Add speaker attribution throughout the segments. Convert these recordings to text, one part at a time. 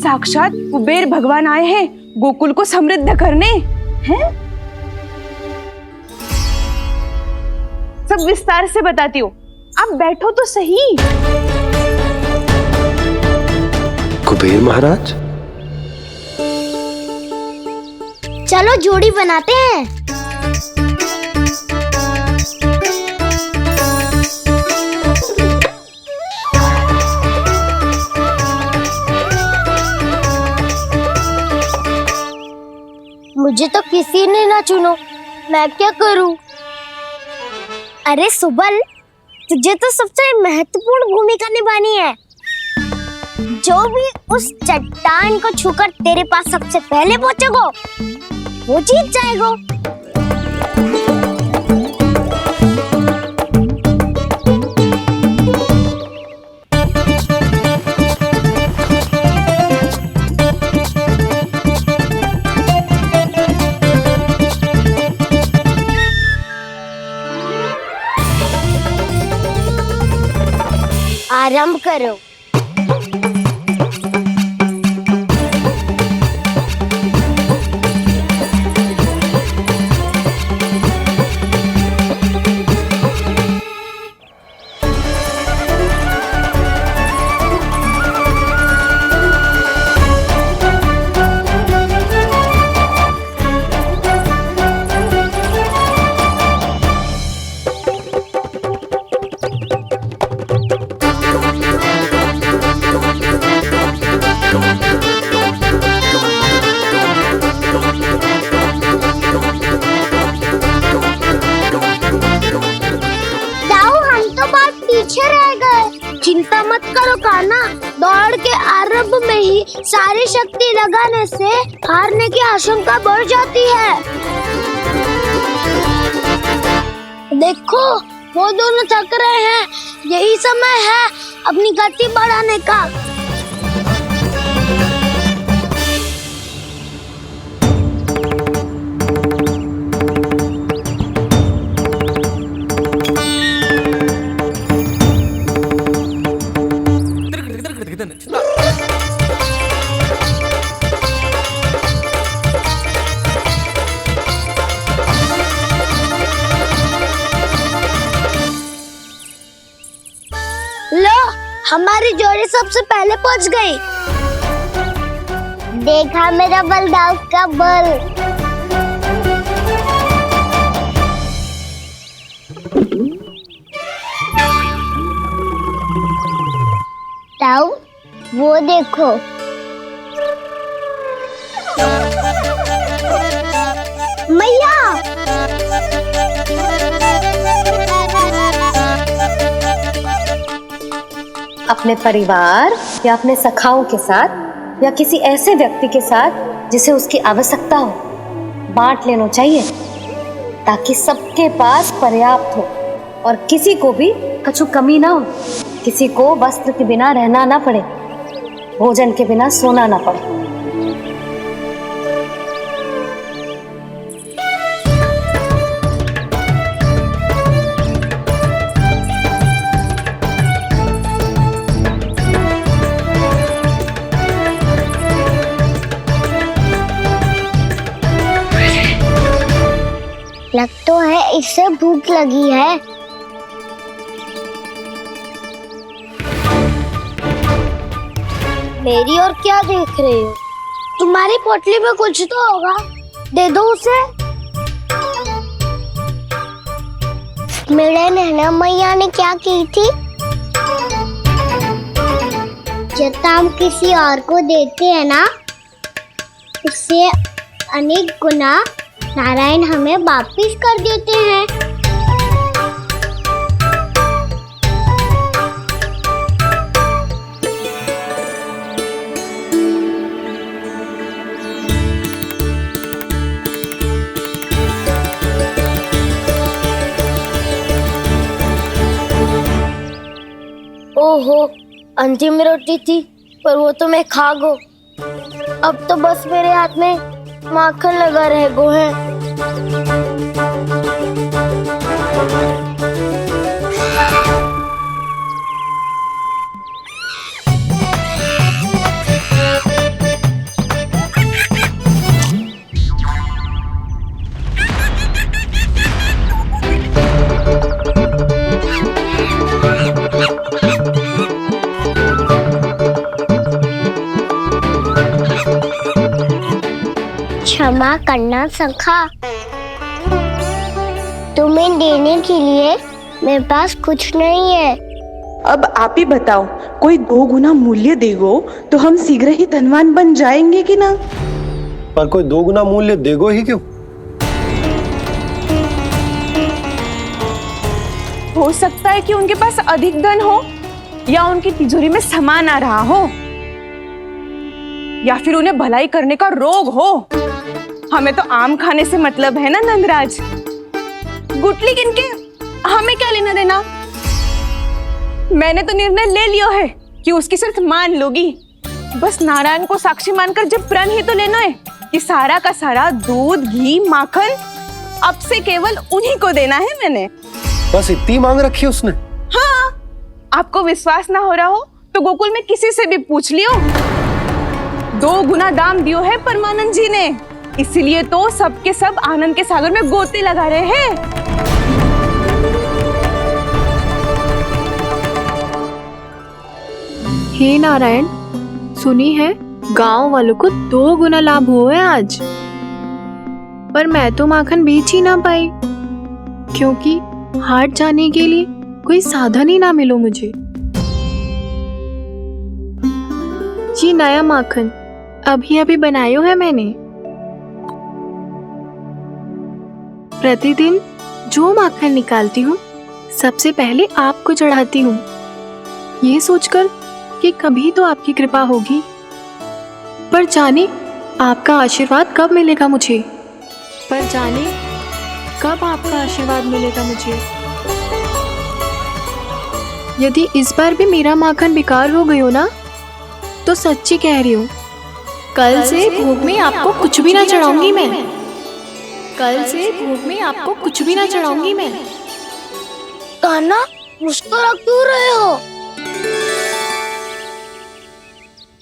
Speaker 1: साक्षात कुबेर भगवान आए हैं गोकुल को समृद्ध करने। हैं? सब विस्तार से बताती हूँ, आप बैठो तो सही।
Speaker 2: कुबेर महाराज,
Speaker 3: चलो जोड़ी बनाते हैं। मुझे तो किसी ने ना चुनो, मैं क्या करूं? अरे सुबल, तुझे तो सबसे महत्वपूर्ण भूमिका निभानी है। जो भी उस चट्टान को छूकर तेरे पास सबसे पहले पहुंचेगा वो जीत जाएगा। आरंभ करो। चिंता मत करो कान्हा, दौड़ के आरंभ में ही सारी शक्ति लगाने से हारने की आशंका बढ़ जाती है। देखो वो दोनों थक रहे हैं, यही समय है अपनी गति बढ़ाने का। लो, हमारी जोड़ी सबसे पहले पहुंच गई। देखा मेरा बलदाव का बल। ताऊ, वो देखो। मैया,
Speaker 4: अपने परिवार या अपने सखाओं के साथ या किसी ऐसे व्यक्ति के साथ जिसे उसकी आवश्यकता हो, बांट लेना चाहिए ताकि सबके पास पर्याप्त हो और किसी को भी कछु कमी ना हो, किसी को वस्त्र के बिना रहना ना पड़े, भोजन के बिना सोना ना पड़े।
Speaker 3: लग तो है इससे भूख लगी है। मेरी और क्या देख रहे हो? तुम्हारी पोटली में कुछ तो होगा, दे दो उसे। मेरे नैना मैया ने क्या की थी? जब हम किसी और को देते हैं ना, उससे अनेक गुना नारायण हमें वापिस कर देते हैं। ओहो, अंतिम रोटी थी पर वो तो मैं खा गो। अब तो बस मेरे हाथ में माखन लगा रह गो है। क्षमा करना सखा। तुम्हें देने के लिए मेरे पास कुछ नहीं है।
Speaker 1: अब आप ही बताओ, कोई 2 गुना मूल्य देगो तो हम शीघ्र ही धनवान बन जाएंगे कि ना?
Speaker 2: पर कोई 2 गुना मूल्य देगो ही क्यों?
Speaker 1: हो सकता है कि उनके पास अधिक धन हो, या उनकी तिजोरी में सामान आ रहा हो, या फिर उन्हें भलाई करने का रोग हो। हमें तो आम खाने से मतलब है ना नंदराज। गुटली किनके, हमें क्या लेना देना। मैंने तो निर्णय ले लिया है कि उसकी सिर्फ मान लोगी। बस नारायण को साक्षी मानकर जब प्रण ही तो लेना है कि सारा का सारा दूध, घी, माखन अब से केवल उन्हीं को देना है मैंने।
Speaker 2: बस इतनी मांग रखी उसने?
Speaker 1: हाँ, आपको विश्वास ना हो रहा हो तो गोकुल में किसी से भी पूछ लियो। 2 गुना दाम दियो है परमानंद जी ने, इसीलिए तो सबके सब आनंद के सागर में गोते लगा रहे हैं।
Speaker 5: हे नारायण, सुनी है गांव वालों को 2 गुना लाभ हुआ है आज। पर मैं तो माखन बेच ही ना पाई, क्योंकि हाट जाने के लिए कोई साधन ही ना मिलो मुझे। ये नया माखन अभी अभी बनायो है मैंने। प्रतिदिन जो माखन निकालती हूँ सबसे पहले आपको चढ़ाती हूँ, ये सोचकर कि कभी तो आपकी कृपा होगी। पर जाने आपका आशीर्वाद कब मिलेगा मुझे, पर जाने कब आपका आशीर्वाद मिलेगा मुझे। यदि इस बार भी मेरा माखन बेकार हो गयो ना, तो सच्ची कह रही हूँ, कल से भोग में आपको कुछ भी ना चढ़ाऊंगी मैं। कल से भोग में आपको कुछ भी ना चढ़ाऊंगी मैं।
Speaker 3: कान्हा, मुस्कुरा क्यों रहे हो?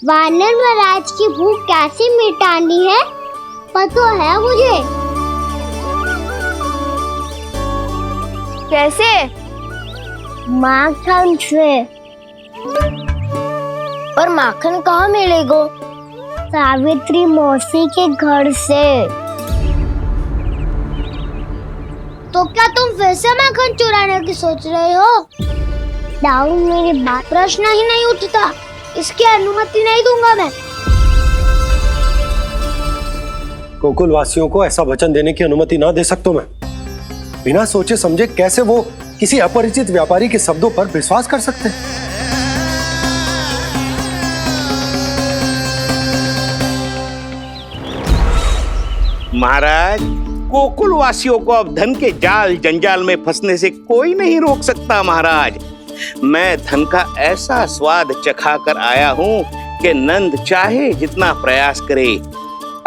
Speaker 3: वानर महाराज की भूख कैसे मिटानी है पता है मुझे। कैसे? माखन से। पर माखन कहाँ मिलेगा? सावित्री मौसी के घर से। तो क्या तुम फिर से माखन चुराने की सोच रहे हो? दाऊ, मेरी बात प्रश्न ही नहीं उठता, इसकी अनुमति नहीं दूंगा मैं।
Speaker 2: गोकुल वासियों को ऐसा वचन देने की अनुमति ना दे सकता मैं। बिना सोचे समझे कैसे वो किसी अपरिचित व्यापारी के शब्दों पर विश्वास कर सकते हैं?
Speaker 6: महाराज, गोकुल वासियों को अब धन के जाल जंजाल में फंसने से कोई नहीं रोक सकता। महाराज, मैं धन का ऐसा स्वाद चखा कर आया हूँ कि नंद चाहे जितना प्रयास करे,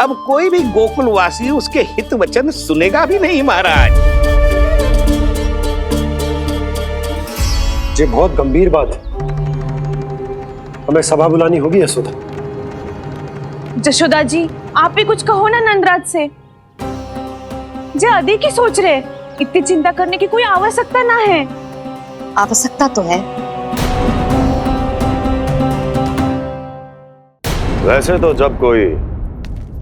Speaker 6: अब कोई भी गोकुल वासी उसके हित वचन सुनेगा भी नहीं। महाराज,
Speaker 2: ये बहुत गंभीर बात है, हमें सभा बुलानी होगी यशोदा।
Speaker 1: जशोदा जी, आप भी कुछ कहो ना नंदराज से। जे अधिक ही सोच रहे, इतनी चिंता करने की कोई आवश्यकता ना है।
Speaker 4: आवश्यकता तो है।
Speaker 7: वैसे तो जब कोई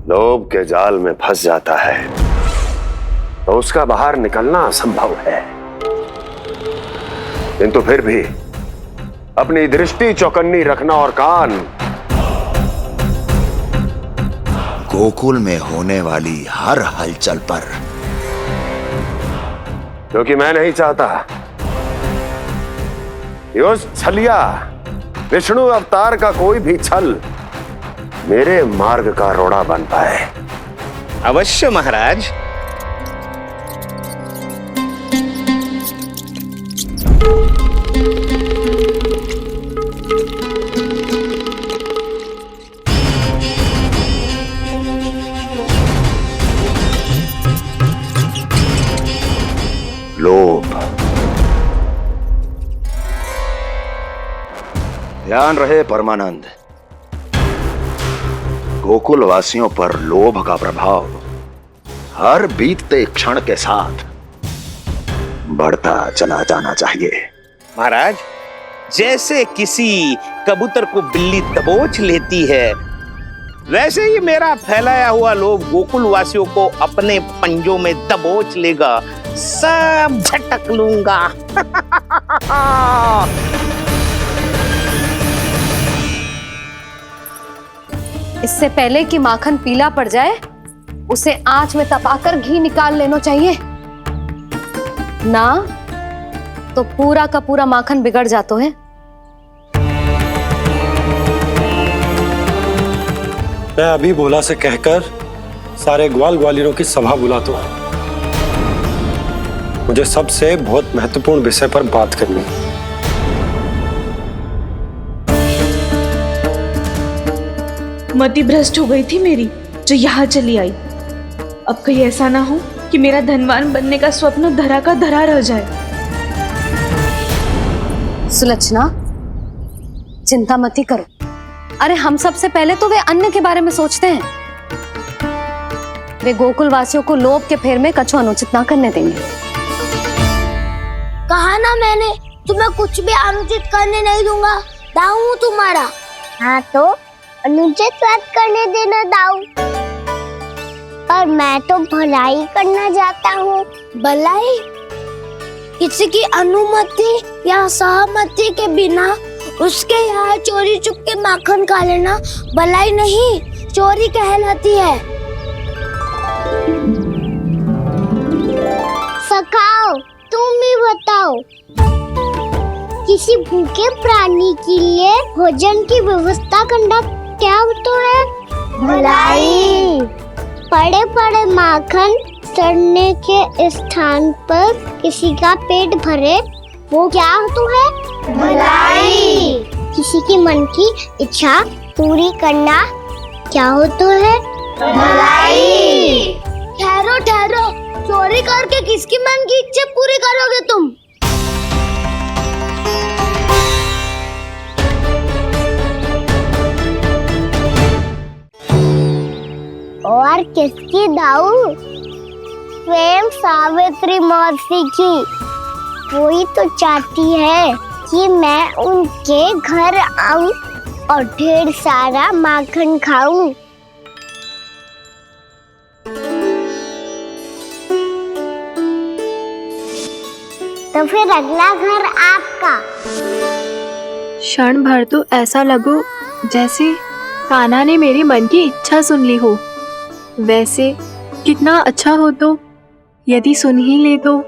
Speaker 7: लोभ के जाल में फंस जाता है तो उसका बाहर निकलना असंभव है, किंतु फिर भी अपनी दृष्टि चौकन्नी रखना और कान
Speaker 8: गोकुल में होने वाली हर हलचल पर,
Speaker 7: क्योंकि मैं नहीं चाहता कि उस छलिया विष्णु अवतार का कोई भी छल मेरे मार्ग का रोड़ा बन पाए।
Speaker 6: अवश्य महाराज।
Speaker 7: लोभ।
Speaker 8: ध्यान रहे परमानंद, गोकुल वासियों पर लोभ का प्रभाव हर बीतते क्षण के साथ बढ़ता चला जाना चाहिए।
Speaker 6: महाराज, जैसे किसी कबूतर को बिल्ली दबोच लेती है, वैसे ही मेरा फैलाया हुआ लोभ गोकुल वासियों को अपने पंजों में दबोच लेगा, सब झटक लूंगा।
Speaker 4: इससे पहले कि माखन पीला पड़ जाए, उसे आंच में तपाकर घी निकाल लेना चाहिए ना, तो पूरा का पूरा माखन बिगड़ जाता है।
Speaker 2: मैं अभी भोला से कहकर सारे ग्वाल ग्वालियरों की सभा बुलाता हूं। मुझे सबसे बहुत महत्वपूर्ण विषय पर बात करनी है।
Speaker 1: मति भ्रष्ट हो गई थी मेरी, जो यहाँ चली आई। अब कहीं ऐसा ना हो कि मेरा धनवान बनने का स्वप्न धरा का धरा रह जाए।
Speaker 4: सुलक्षणा, चिंता मत करो। अरे हम सबसे पहले तो वे अन्न के बारे में सोचते हैं। वे गोकुल वासियों को लोभ के फेर में कछु अनुचित ना करने देंगे।
Speaker 3: कहा ना मैंने, तुम्हें कुछ भी अनुचित करने नहीं दूंगा। दाऊ हूँ तुम्हारा। हाँ तो अनुचित बात करने देना दाऊ। पर मैं तो भलाई करना चाहता हूँ। भलाई? किसी की अनुमति या सहमति के बिना उसके यहाँ चोरी चुप के माखन खा लेना भलाई नहीं, चोरी कहलाती है। सखाओ, तुम ही बताओ, किसी भूखे प्राणी के लिए भोजन की व्यवस्था करना क्या होता है? भलाई। पड़े पड़े माखन सड़ने के स्थान पर किसी का पेट भरे, वो क्या होता है? भलाई। किसी के मन की इच्छा पूरी करना क्या होता है? भलाई। ठहरो ठहरो, चोरी करके किसकी मन की इच्छा पूरी करोगे तुम? और किसकी दाऊ? स्वयं सावित्री मौसी की। वही तो चाहती है कि मैं उनके घर आऊं और ढेर सारा माखन खाऊं। तो फिर अगला घर आपका।
Speaker 5: क्षण भर तो ऐसा लगो जैसे कान्हा ने मेरे मन की इच्छा सुन ली हो। वैसे कितना अच्छा हो तो यदि सुन ही ले तो।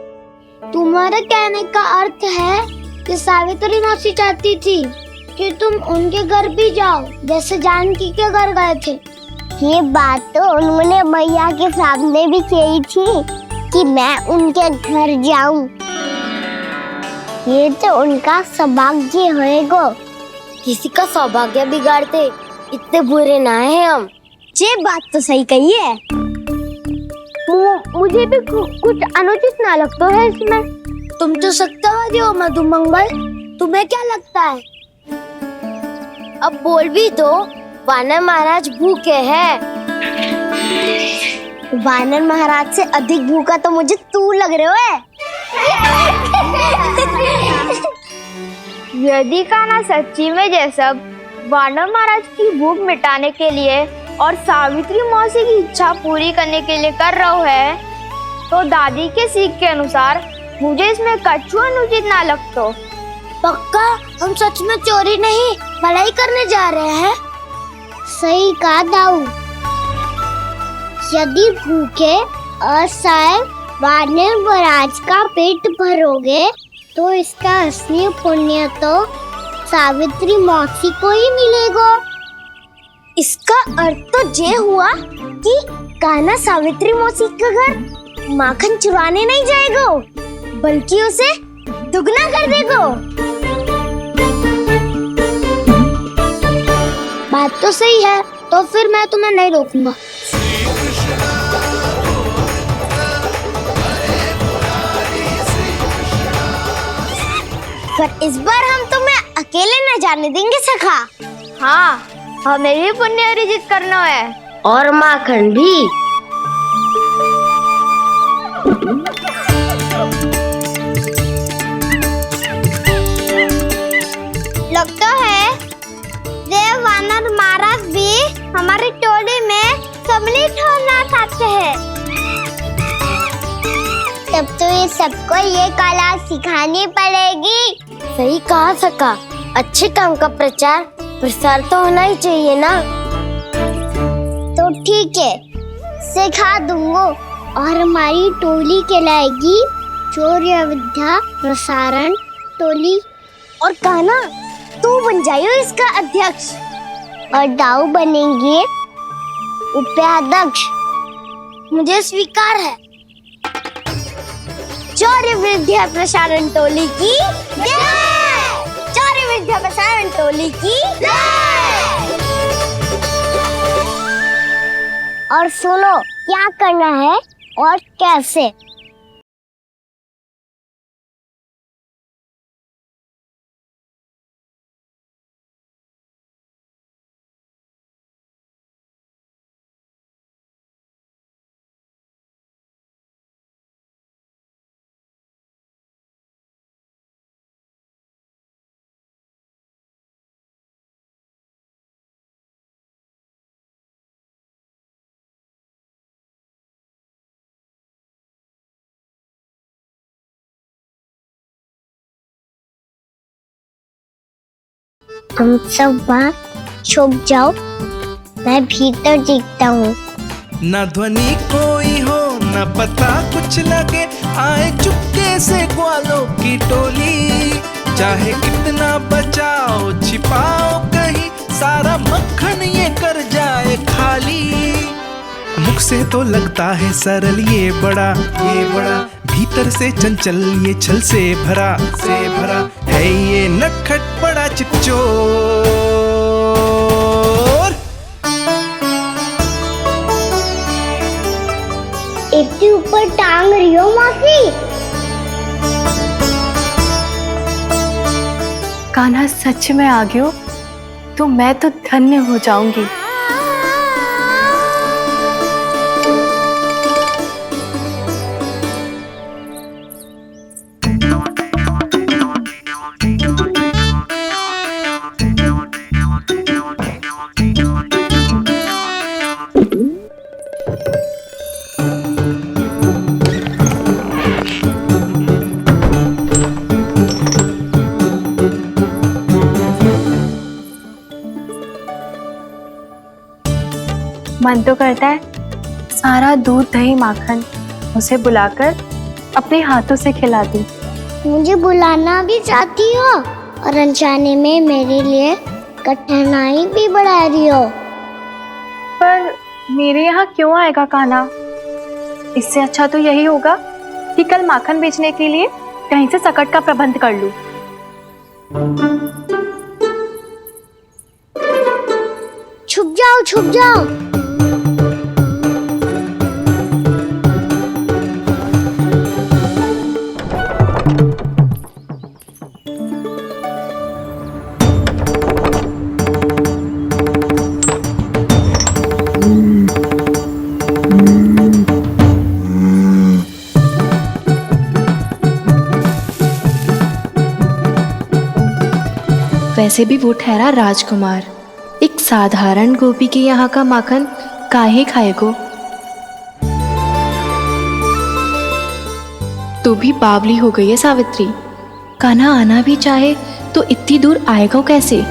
Speaker 3: तुम्हारे कहने का अर्थ है कि सावित्री मौसी चाहती थी कि तुम उनके घर भी जाओ, जैसे जानकी के घर गए थे। ये बात तो उन्होंने मैया के सामने भी कही थी कि मैं उनके घर जाऊं। ये तो उनका सौभाग्य होएगा। किसी का सौभाग्य बिगाड़ते इतने बुरे ना है हम। ये बात तो सही कही है। मुझे भी कुछ अनुचित ना लगता है इसमें। तुम तो सत्यवादी हो मधुमंगल, तुम्हें क्या लगता है? अब बोल भी दो, वानर महाराज भूखे हैं। वानर महाराज से अधिक भूखा तो मुझे तू लग रहे हो।
Speaker 9: यदि कान्हा सच्ची में जैसा वानर महाराज की भूख मिटाने के लिए और सावित्री मौसी की इच्छा पूरी करने के लिए कर रहा है, तो दादी के सीख के अनुसार मुझे इसमें कछु अनुचित ना लगता।
Speaker 3: पक्का हम सच में चोरी नहीं भलाई करने जा रहे हैं। सही कहा दाऊ। यदि भूखे असहाय वानर महाराज का पेट भरोगे तो इसका असली पुण्य तो सावित्री मौसी को ही मिलेगा। इसका अर्थ तो ये हुआ कि कान्हा सावित्री मौसी का घर माखन चुराने नहीं जाएगा, बल्कि उसे दुगना कर देगा। बात तो सही है, तो फिर मैं तुम्हें नहीं रोकूंगा। पर इस बार हम तुम्हें अकेले न जाने देंगे सखा।
Speaker 9: हाँ, हमें भी पुण्य अर्जित करना है
Speaker 3: और माखन भी। लगता है देव वानर महाराज भी हमारी टोली ऑमलेट होना खाते हैं। तब तो ये सबको ये कला सिखानी पड़ेगी। सही कहा सका, अच्छे काम का प्रचार प्रसार तो होना ही चाहिए ना। तो ठीक है, सिखा दूंगा और हमारी टोली कहलाएगी शौर्य विद्या प्रसारण टोली। और कान्हा तू बन जाइयो इसका अध्यक्ष और दाऊ बनेंगे उपाध्यक्ष। मुझे स्वीकार है। शौर्य विद्या प्रसारण टोली की जय! शौर्य विद्या प्रसारण टोली की जय! और सुनो क्या करना है और कैसे। तुम सब बाहर छुप जाओ, मैं भीतर देखता हूँ।
Speaker 10: न ध्वनि कोई हो न पता कुछ लगे, आए चुपके से ग्वालों की टोली। चाहे कितना बचाओ छिपाओ कहीं, सारा मक्खन ये कर जाए खाली। मुख से तो लगता है सरल ये बड़ा भीतर से चंचल ये छल से भरा है ये नटखट बड़ा चिपचोर।
Speaker 3: इतने ऊपर टांग रही हो मौसी?
Speaker 5: कान्हा सच में आ गए हो तो मैं तो धन्य हो जाऊंगी। मन तो करता है सारा दूध दही माखन उसे बुलाकर अपने हाथों से खिला दूं।
Speaker 3: मुझे बुलाना भी चाहती हो और अनजाने में मेरे लिए कठिनाई भी बढ़ा रही हो।
Speaker 5: पर मेरे यहाँ क्यों आएगा कान्हा? इससे अच्छा तो यही होगा कि कल माखन बेचने के लिए कहीं से सकट का प्रबंध कर लूं।
Speaker 3: छुप जाओ छुप जाओ।
Speaker 5: वैसे भी वो ठहरा राजकुमार, एक साधारण गोपी के यहाँ का माखन काहे खाएगो। तो भी बावली हो गई है सावित्री। कान्हा आना भी चाहे तो इतनी दूर आएगा कैसे?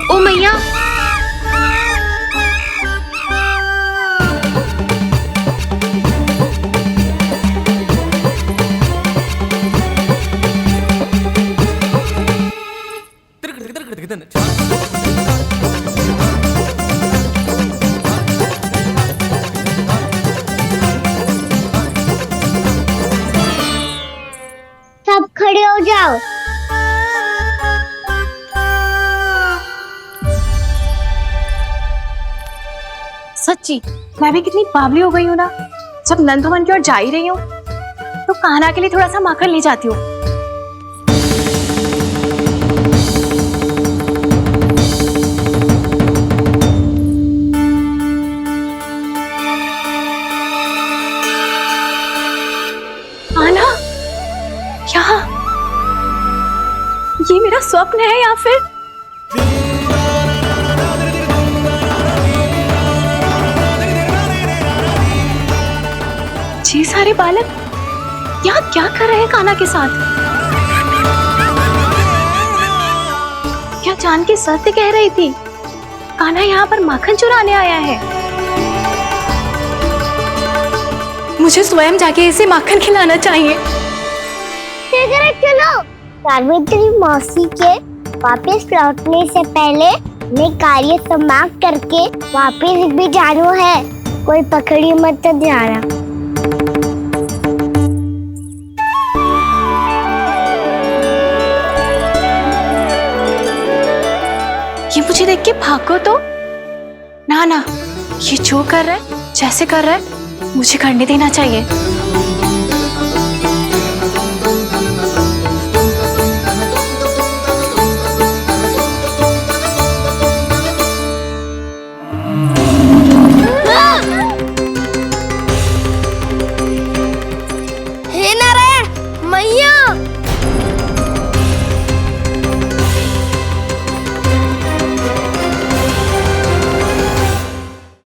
Speaker 5: ओ मैया,
Speaker 3: सब खड़े हो जाओ।
Speaker 5: सच्ची मैं भी कितनी बावली हो गई हूँ ना। जब नंदवन की ओर जा ही रही हूँ तो कान्हा के लिए थोड़ा सा माखन ले जाती हूँ। स्वप्न है या फिर ये सारे बालक यहाँ क्या कर रहे हैं कान्हा के साथ? क्या जानकी सत्य कह रही थी? कान्हा यहाँ पर माखन चुराने आया है। मुझे स्वयं जाके इसे माखन खिलाना चाहिए।
Speaker 3: चलो सावित्री मौसी के वापस लौटने से पहले मैं कार्य समाप्त करके वापस भी जानो है। कोई पकड़ी मत जाना।
Speaker 5: ये मुझे देख के भागो तो ना, ये जो कर रहा है, जैसे कर रहा है, मुझे करने देना चाहिए।